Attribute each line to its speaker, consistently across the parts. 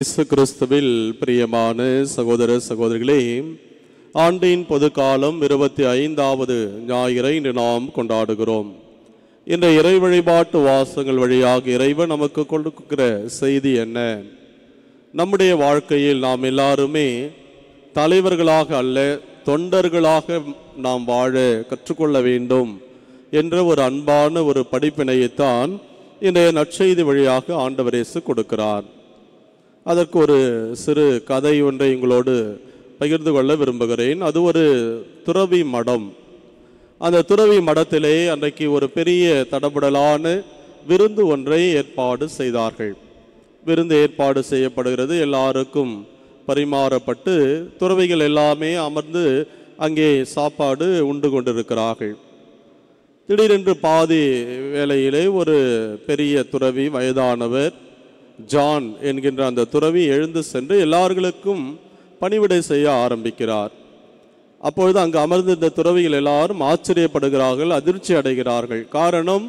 Speaker 1: இயேசு கிறிஸ்துவில் பிரியமான சகோதர சகோதரிகளே, ஆண்டின் பொது காலம் 25வது ஞாயிறை இன்று நாம் கொண்டாடுகிறோம். இந்த இறை வழிபாட்டு வாசகங்கள் வழியாக இறைவன் நமக்கு கொடுக்கிற செய்தி என்ன? நம்முடைய வாழ்க்கையில் நாம் எல்லாருமே தலைவர்களாக அல்ல, தொண்டர்களாக நாம் வாழ கற்றுக்கொள்ள வேண்டும் என்ற ஒரு அன்பான ஒரு படிப்பினையைத்தான் இன்றைய நற்செய்தி வழியாக ஆண்டவர் இயேசு கொடுக்கிறார். அதற்கு ஒரு சிறு கதை ஒன்றை உங்களோடு பகிர்ந்து கொள்ள விரும்புகிறேன். அது ஒரு துறவி மடம். அந்த துறவி மடத்திலே அன்றைக்கு ஒரு பெரிய தடபுடலான விருந்து ஒன்றை ஏற்பாடு செய்தார்கள். விருந்து ஏற்பாடு செய்யப்படுகிறது, எல்லாருக்கும் பரிமாறப்பட்டு துறவிகள் எல்லாமே அமர்ந்து அங்கே சாப்பாடு உண்டு கொண்டிருக்கிறார்கள். திடீரென்று பாதி வேளையிலே ஒரு பெரிய துறவி, வயதானவர் ஜான் என்கின்ற அந்த துறவி எழுந்து சென்று எல்லார்களுக்கும் பணிவிடை செய்ய ஆரம்பிக்கிறார். அப்பொழுது அங்கு அமர்ந்திருந்த துறவிகள் எல்லாரும் ஆச்சரியப்படுகிறார்கள், அதிர்ச்சி அடைகிறார்கள். காரணம்,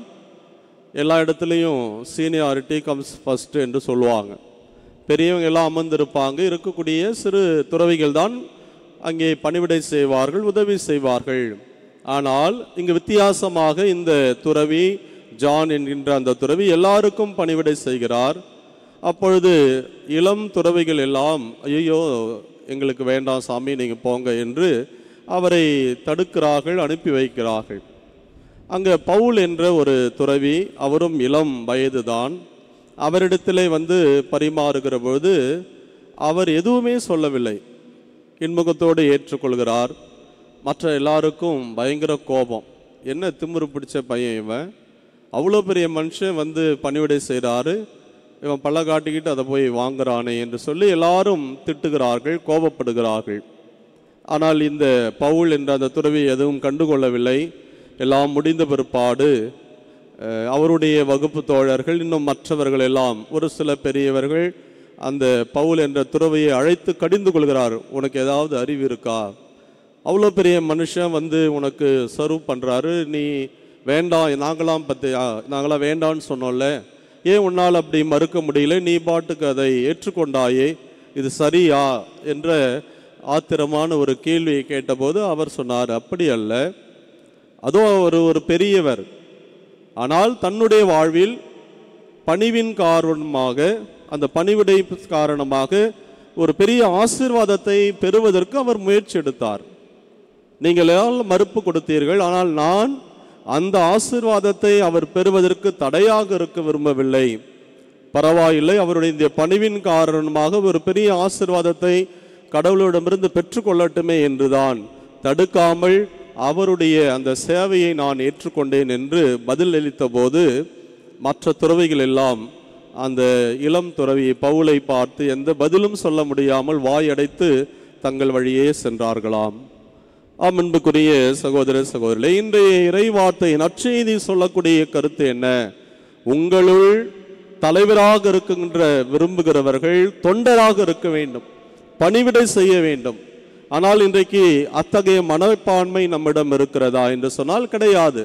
Speaker 1: எல்லா இடத்துலையும் சீனியாரிட்டி கம்ஸ் ஃபர்ஸ்ட் என்று சொல்லுவாங்க. பெரியவங்க எல்லாம் அமர்ந்திருப்பாங்க, இருக்கக்கூடிய சிறு துறவிகள் தான் அங்கே பணிவிடை செய்வார்கள், உதவி செய்வார்கள். ஆனால் இங்கு வித்தியாசமாக இந்த துறவி ஜான் என்கின்ற அந்த துறவி எல்லாருக்கும் பணிவிடை செய்கிறார். அப்பொழுது இளம் துறவிகள் எல்லாம், ஐயோ எங்களுக்கு வேண்டாம் சாமி, நீங்கள் போங்க என்று அவரை தடுக்கிறார்கள், அனுப்பி வைக்கிறார்கள். அங்கே பவுல் என்ற ஒரு துறவி, அவரும் இளம் வயதுதான், அவரிடத்திலே வந்து பரிமாறுகிற பொழுது அவர் எதுவுமே சொல்லவில்லை, இன்முகத்தோடு ஏற்றுக்கொள்கிறார். மற்ற எல்லாருக்கும் பயங்கர கோபம், என்ன திமிரு பிடிச்ச பையன் இவன், அவ்வளோ பெரிய மனுஷன் வந்து பணிவிடை செய்கிறாரு, இவன் பல்ல காட்டிக்கிட்டு அதை போய் வாங்குறானே என்று சொல்லி எல்லாரும் திட்டுகிறார்கள், கோபப்படுகிறார்கள். ஆனால் இந்த பவுல் என்ற அந்த துறவி எதுவும் கண்டுகொள்ளவில்லை. எல்லாம் முடிந்த பிற்பாடு அவருடைய வகுப்பு தோழர்கள், இன்னும் மற்றவர்கள் எல்லாம், ஒரு சில பெரியவர்கள் அந்த பவுல் என்ற துறவியை அழைத்து கடிந்து கொள்கிறார். உனக்கு ஏதாவது அறிவு இருக்கா? அவ்வளோ பெரிய மனுஷன் வந்து உனக்கு சர்வ் பண்ணுறாரு, நீ வேண்டாம், நாங்களாம் வேண்டான்னு சொன்னோம்ல, ஏன் உன்னால் அப்படி மறுக்க முடியல? நீ பாட்டுக்கு அதை ஏற்றுக்கொண்டாயே, இது சரியா என்ற ஆத்திரமான ஒரு கேள்வியை கேட்டபோது அவர் சொன்னார், அப்படி அல்ல, அதோ ஒரு பெரியவர், ஆனால் தன்னுடைய வாழ்வில் பணிவின் காரணமாக, அந்த பணிவிடை காரணமாக ஒரு பெரிய ஆசீர்வாதத்தை பெறுவதற்கு அவர் முயற்சி எடுத்தார். நீங்கள் எல்லாம் மறுப்பு கொடுத்தீர்கள், ஆனால் நான் அந்த ஆசீர்வாதத்தை அவர் பெறுவதற்கு தடையாக இருக்க விரும்பவில்லை. பரவாயில்லை, அவருடைய இந்த பணிவின் காரணமாக ஒரு பெரிய ஆசீர்வாதத்தை கடவுளிடமிருந்து பெற்றுக்கொள்ளட்டுமே என்றுதான் தடுக்காமல் அவருடைய அந்த சேவையை நான் ஏற்றுக்கொண்டேன் என்று பதில் அளித்த போது மற்ற துறவிகள் எல்லாம் அந்த இளம் துறவி பவுலை பார்த்து எந்த பதிலும் சொல்ல முடியாமல் வாயடைத்து தங்கள் வழியே சென்றார்களாம். அன்புக்குரிய சகோதர சகோதரிகளே, இன்றைய இறைவார்த்தை நற்செய்தி சொல்லக்கூடிய கருத்து என்ன? உங்களுள் தலைவராக இருக்கின்ற விரும்புகிறவர்கள் தொண்டராக இருக்க வேண்டும், பணிவிடை செய்ய வேண்டும். ஆனால் இன்றைக்கு அத்தகைய மனப்பான்மை நம்மிடம் இருக்கிறதா என்று சொன்னால் கிடையாது.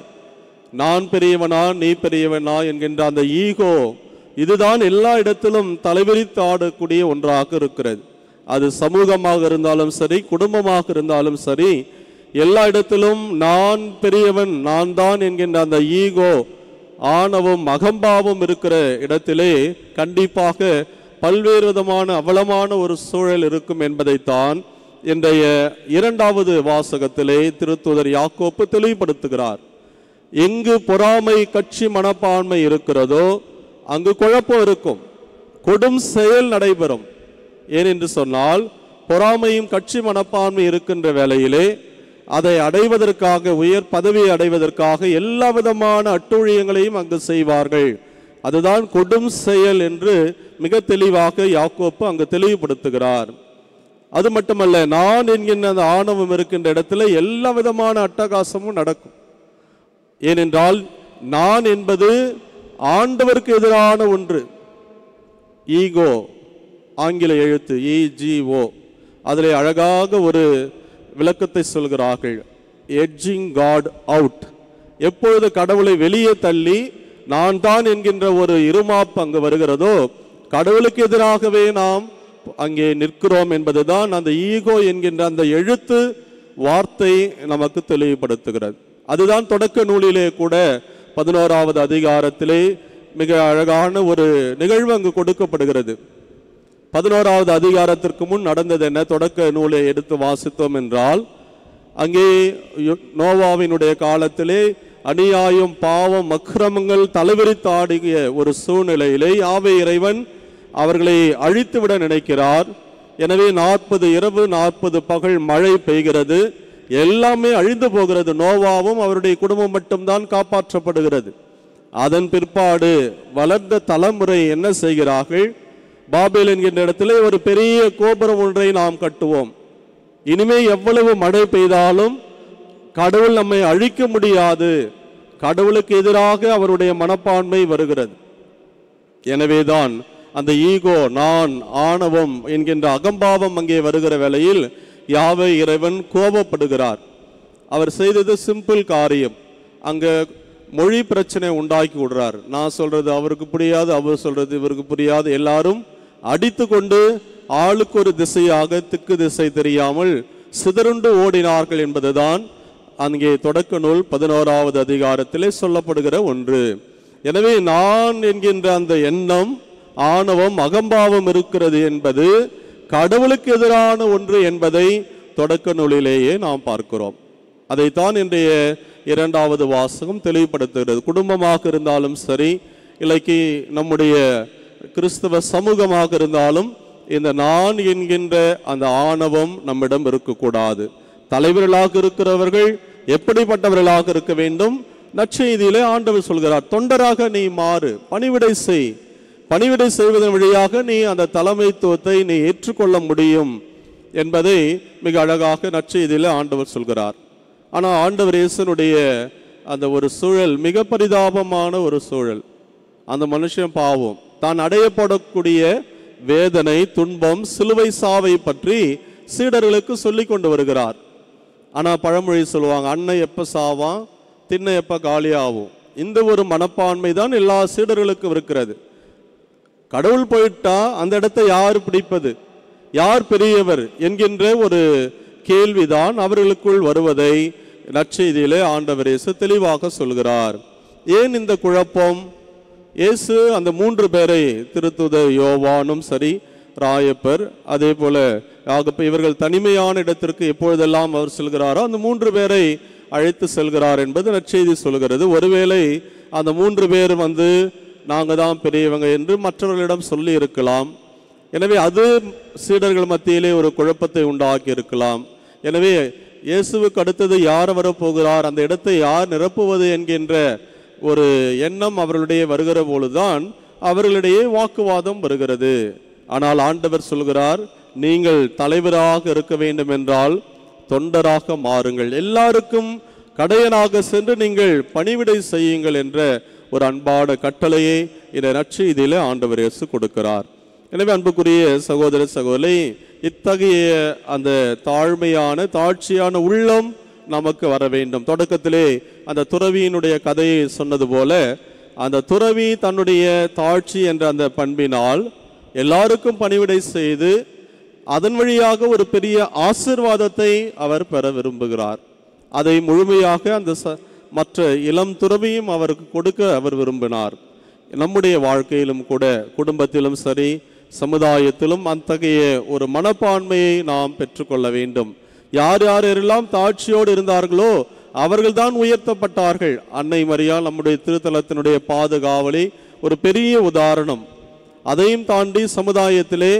Speaker 1: நான் பெரியவனா, நீ பெரியவனா என்கின்ற அந்த ஈகோ, இதுதான் எல்லா இடத்திலும் தலைவிரித்து ஆடக்கூடிய ஒன்றாக இருக்கிறது. அது சமூகமாக இருந்தாலும் சரி, குடும்பமாக இருந்தாலும் சரி, எல்லா இடத்திலும் நான் பெரியவன், நான் தான் என்கின்ற அந்த ஈகோ, ஆணவம், அகம்பாவம் இருக்கிற இடத்திலே கண்டிப்பாக பல்வேறு விதமான அவலமான ஒரு சூழல் இருக்கும் என்பதைத்தான் இன்றைய 2வது வாசகத்திலே திருத்தூதர் யாக்கோப்பு தெளிவுபடுத்துகிறார். எங்கு பொறாமை, கட்சி மனப்பான்மை இருக்கிறதோ அங்கு குழப்பம் இருக்கும், கொடும் செயல் நடைபெறும். ஏனென்று சொன்னால், பொறாமையும் கட்சி மனப்பான்மை இருக்கின்ற வேளையிலே அதை அடைவதற்காக, உயர் பதவியை அடைவதற்காக எல்லா விதமான அட்டூழியங்களையும் அங்கு செய்வார்கள். அதுதான் கொடும் செயல் என்று மிக தெளிவாக யாக்கோப்பு அங்கு தெளிவுபடுத்துகிறார். அது மட்டுமல்ல, நான் என்கின்ற அந்த ஆணவம் இருக்கின்ற இடத்துல எல்லா விதமான அட்டகாசமும் நடக்கும். ஏனென்றால் நான் என்பது ஆண்டவருக்கு எதிரான ஒன்று. ஈகோ, ஆங்கில எழுத்து EGO, அதிலே அழகாக ஒரு விளக்கத்தை சொல்கிறார்கள், எட்ஜிங் காட் அவுட். எப்பொழுது கடவுளை வெளியே தள்ளி நான் தான் என்கின்ற ஒரு இருமாப்பு அங்கு வருகிறதோ கடவுளுக்கு எதிராகவே நாம் அங்கே நிற்கிறோம் என்பதுதான் அந்த ஈகோ என்கின்ற அந்த எழுத்து வார்த்தை நமக்கு தெளிவுபடுத்துகிறது. அதுதான் தொடக்க நூலிலே கூட 11வது அதிகாரத்திலே மிக அழகான ஒரு நிகழ்வு அங்கு கொடுக்கப்படுகிறது. 11வது அதிகாரத்திற்கு முன் நடந்தது என்ன? தொடக்க நூலை எடுத்து வாசித்தோம் என்றால், அங்கே நோவாவினுடைய காலத்திலே அநியாயம், பாவம், அக்கிரமங்கள் தலைவிரித்தாடிய ஒரு சூழ்நிலையிலே யாவே இறைவன் அவர்களை அழித்துவிட நினைக்கிறார். எனவே 40 இரவு 40 பகல் மழை பெய்கிறது, எல்லாமே அழிந்து போகிறது. நோவாவும் அவருடைய குடும்பம் மட்டும்தான் காப்பாற்றப்படுகிறது. அதன் பிற்பாடு வளர்ந்த தலைமுறை என்ன செய்கிறார்கள்? பாபேல் என்கின்ற இடத்திலே ஒரு பெரிய கோபுரம் ஒன்றை நாம் கட்டுவோம், இனிமே எவ்வளவு மழை பெய்தாலும் கடவுள் நம்மை அழிக்க முடியாது, கடவுளுக்கு எதிராக அவருடைய மனப்பான்மை வருகிறது. எனவேதான் அந்த ஈகோ, நான், ஆணவம் என்கின்ற அகம்பாவம் அங்கே வருகிற வேளையில் யாவே இறைவன் கோபப்படுகிறார். அவர் செய்தது சிம்பிள் காரியம். அங்க மொழி பிரச்சனை உண்டாக்கி விடுறார். நான் சொல்றது அவருக்கு புரியாது, அவர் சொல்றது இவருக்கு புரியாது, எல்லாரும் அடித்து கொண்டு ஆளுக்கு ஒரு திசையாக திக்கு திசை தெரியாமல் சிதறுண்டு ஓடினார்கள் என்பதுதான் அங்கே தொடக்க நூல் 11வது அதிகாரத்திலே சொல்லப்படுகிற ஒன்று. எனவே நான் என்கின்ற அந்த எண்ணம், ஆணவம், அகம்பாவம் இருக்கிறது என்பது கடவுளுக்கு எதிரான ஒன்று என்பதை தொடக்க நூலிலேயே நாம் பார்க்கிறோம். அதைத்தான் இன்றைய 2வது வாசகம் தெளிவுபடுத்துகிறது. குடும்பமாக இருந்தாலும் சரி, இல்லைக்கு நம்முடைய கிறிஸ்தவ சமூகமாக இருந்தாலும் இந்த நான் என்கின்ற அந்த ஆணவம் நம்மிடம் இருக்கக்கூடாது. தலைவர்களாக இருக்கிறவர்கள் எப்படிப்பட்டவர்களாக இருக்க வேண்டும்? நற்செய்தியிலே ஆண்டவர் சொல்கிறார், தொண்டராக நீ மாறு, பணிவிடை செய். பணிவிடை செய்வதன் வழியாக நீ அந்த தலைமைத்துவத்தை நீ ஏற்றுக்கொள்ள முடியும் என்பதை மிக அழகாக நற்செய்தியிலே ஆண்டவர் சொல்கிறார். ஆனால் ஆண்டவர் இயேசுனுடைய அந்த ஒரு சூழல் மிக பரிதாபமான ஒரு சூழல். அந்த மனுஷன் பாவம், தான் அடையப்படக்கூடிய வேதனை, துன்பம், சிலுவை சாவை பற்றி சீடர்களுக்கு சொல்லி கொண்டு வருகிறார். ஆனால் பழமொழி சொல்லுவாங்க, அன்னை எப்போ சாவான், திண்ணை எப்போ காலியாகும். இந்த ஒரு மனப்பான்மை தான் எல்லா சீடர்களுக்கும் இருக்கிறது. கடவுள் போயிட்டா அந்த இடத்தை யார் பிடிப்பது, யார் பெரியவர் என்கின்ற ஒரு கேள்விதான் அவர்களுக்குள் வருவதை நற்செய்தியிலே ஆண்டவர் இயேசு தெளிவாக சொல்கிறார். ஏன் இந்த குழப்பம்? இயேசு அந்த 3 பேரை, திருத்துதர் யோவானும் சரி, ராயப்பர், அதே போல இவர்கள் தனிமையான இடத்திற்கு எப்பொழுதெல்லாம் அவர் செல்கிறாரோ அந்த 3 பேரை அழைத்து செல்கிறார் என்பது நற்செய்தி சொல்கிறது. ஒருவேளை அந்த 3 பேர் வந்து நாங்கள் தான் பெரியவங்க என்று மற்றவர்களிடம் சொல்லி இருக்கலாம். எனவே அது சீடர்கள் மத்தியிலே ஒரு குழப்பத்தை உண்டாக்கி இருக்கலாம். எனவே இயேசுவுக்கு அடுத்தது யார் வரப்போகிறார், அந்த இடத்தை யார் நிரப்புவது என்கின்ற ஒரு எண்ணம் அவர்களுடைய வருகிற பொழுதுதான் அவர்களிடையே வாக்குவாதம் வருகிறது. ஆனால் ஆண்டவர் சொல்கிறார், நீங்கள் தலைவராக இருக்க வேண்டும் என்றால் தொண்டராக மாறுங்கள், எல்லாருக்கும் கடையனாக சென்று நீங்கள் பணிவிடை செய்யுங்கள் என்ற ஒரு அன்பான கட்டளையை இந்த நற்செய்தியிலே ஆண்டவர் இயேசு கொடுக்கிறார். எனவே அன்புக்குரிய சகோதர சகோதரி, இத்தகைய அந்த தாழ்மையான தாட்சியான உள்ளம் நமக்கு வர வேண்டும். தொடக்கத்திலே அந்த துறவியினுடைய கதையை சொன்னது போல, அந்த துறவி தன்னுடைய தாட்சி என்ற அந்த பண்பினால் எல்லாருக்கும் பணிவிடை செய்து அதன் வழியாக ஒரு பெரிய ஆசீர்வாதத்தை அவர் பெற விரும்புகிறார். அதை முழுமையாக அந்த மற்ற இளம் துறவியும் அவருக்கு கொடுக்க அவர் விரும்பினார். நம்முடைய வாழ்க்கையிலும் கூட, குடும்பத்திலும் சரி, சமுதாயத்திலும் அத்தகைய ஒரு மனப்பான்மையை நாம் பெற்றுக்கொள்ள வேண்டும். யார் யாரெல்லாம் தாட்சியோடு இருந்தார்களோ அவர்கள்தான் உயர்த்தப்பட்டார்கள். அன்னை மரியாள் நம்முடைய திருத்தலத்தினுடைய பாதுகாவலி ஒரு பெரிய உதாரணம். அதையும் தாண்டி சமுதாயத்திலே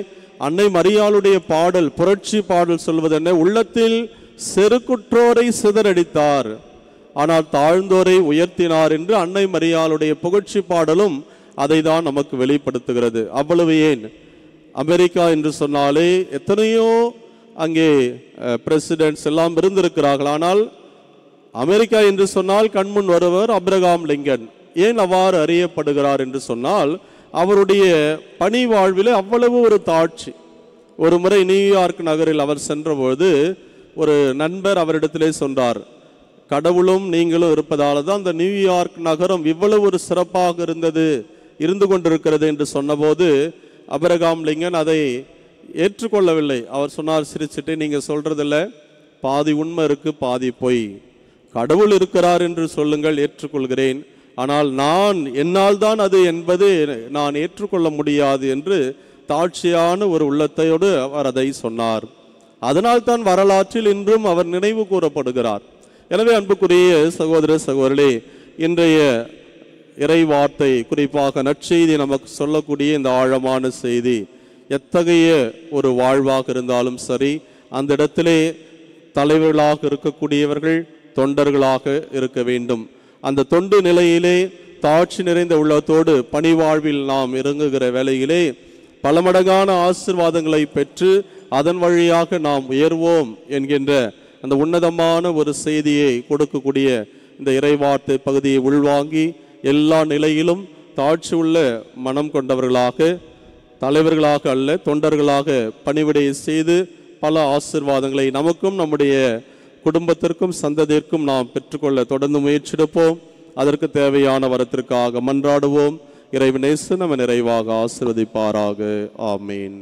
Speaker 1: அன்னை மரியாளுடைய பாடல், புரட்சி பாடல் சொல்வதென்ன? உள்ளத்தில் செருக்குற்றோரை சிதறடித்தார், ஆனால் தாழ்ந்தோரை உயர்த்தினார் என்று அன்னை மரியாளுடைய புகழ்ச்சி பாடலும் அதை தான் நமக்கு வெளிப்படுத்துகிறது. அவ்வளவு ஏன், அமெரிக்கா என்று சொன்னாலே எத்தனையோ அங்கே பிரசிடென்ட்ஸ் எல்லாம் இருந்திருக்கிறார்கள். ஆனால் அமெரிக்கா என்று சொன்னால் கண்முன் வருவர் அப்ரஹாம் லிங்கன். ஏன் அவ்வாறு அறியப்படுகிறார் என்று சொன்னால், அவருடைய பணி வாழ்வில் அவ்வளவு ஒரு தாட்சி. ஒரு முறை நியூயார்க் நகரில் அவர் சென்றபோது ஒரு நண்பர் அவரிடத்திலே சொன்னார், கடவுளும் நீங்களும் இருப்பதால தான் அந்த நியூயார்க் நகரம் இவ்வளவு ஒரு சிறப்பாக இருந்து கொண்டிருக்கிறது என்று சொன்னபோது அபிரகாம் லிங்கன் அதை ஏற்றுக்கொள்ளவில்லை. அவர் சொன்னார் சிரிச்சிட்டு, நீங்கள் சொல்றதில்ல பாதி உண்மை இருக்கு, பாதி பொய். கடவுள் இருக்கிறார் என்று சொல்லுங்கள், ஏற்றுக்கொள்கிறேன். ஆனால் என்னால் தான் அது என்பது நான் ஏற்றுக்கொள்ள முடியாது என்று தாட்சியான ஒரு உள்ளத்தையோடு அவர் அதை சொன்னார். அதனால் தான் வரலாற்றில் இன்றும் அவர் நினைவு கூறப்படுகிறார். எனவே அன்புக்குரிய சகோதர சகோதரர்களே, இன்றைய இறை வார்த்தை, குறிப்பாக நற்செய்தி நமக்கு சொல்லக்கூடிய இந்த ஆழமான செய்தி, எத்தகைய ஒரு வாழ்வாக இருந்தாலும் சரி, அந்த இடத்திலே தலைவர்களாக இருக்கக்கூடியவர்கள் தொண்டர்களாக இருக்க வேண்டும். அந்த தொண்டு நிலையிலே தாட்சி நிறைந்த உள்ளத்தோடு பணிவாழ்வில் நாம் இறங்குகிற வேளையிலே பல மடங்கான ஆசீர்வாதங்களை பெற்று அதன் வழியாக நாம் உயர்வோம் என்கின்ற அந்த உன்னதமான ஒரு செய்தியை கொடுக்கக்கூடிய இந்த இறைவார்த்தை பகுதியை உள்வாங்கி எல்லா நிலையிலும் தாட்சி உள்ள மனம் கொண்டவர்களாக, தலைவர்களாக அல்ல தொண்டர்களாக பணிவிடை செய்து பல ஆசீர்வாதங்களை நமக்கும் நம்முடைய குடும்பத்திற்கும் சந்ததிற்கும் நாம் பெற்றுக்கொள்ள தொடர்ந்து முயற்சிடுப்போம். அதற்கு தேவையான வரத்திற்காக மன்றாடுவோம். இறைவன் இயேசு நம்மை நிறைவாக ஆசீர்வதிப்பாராக. ஆமீன்.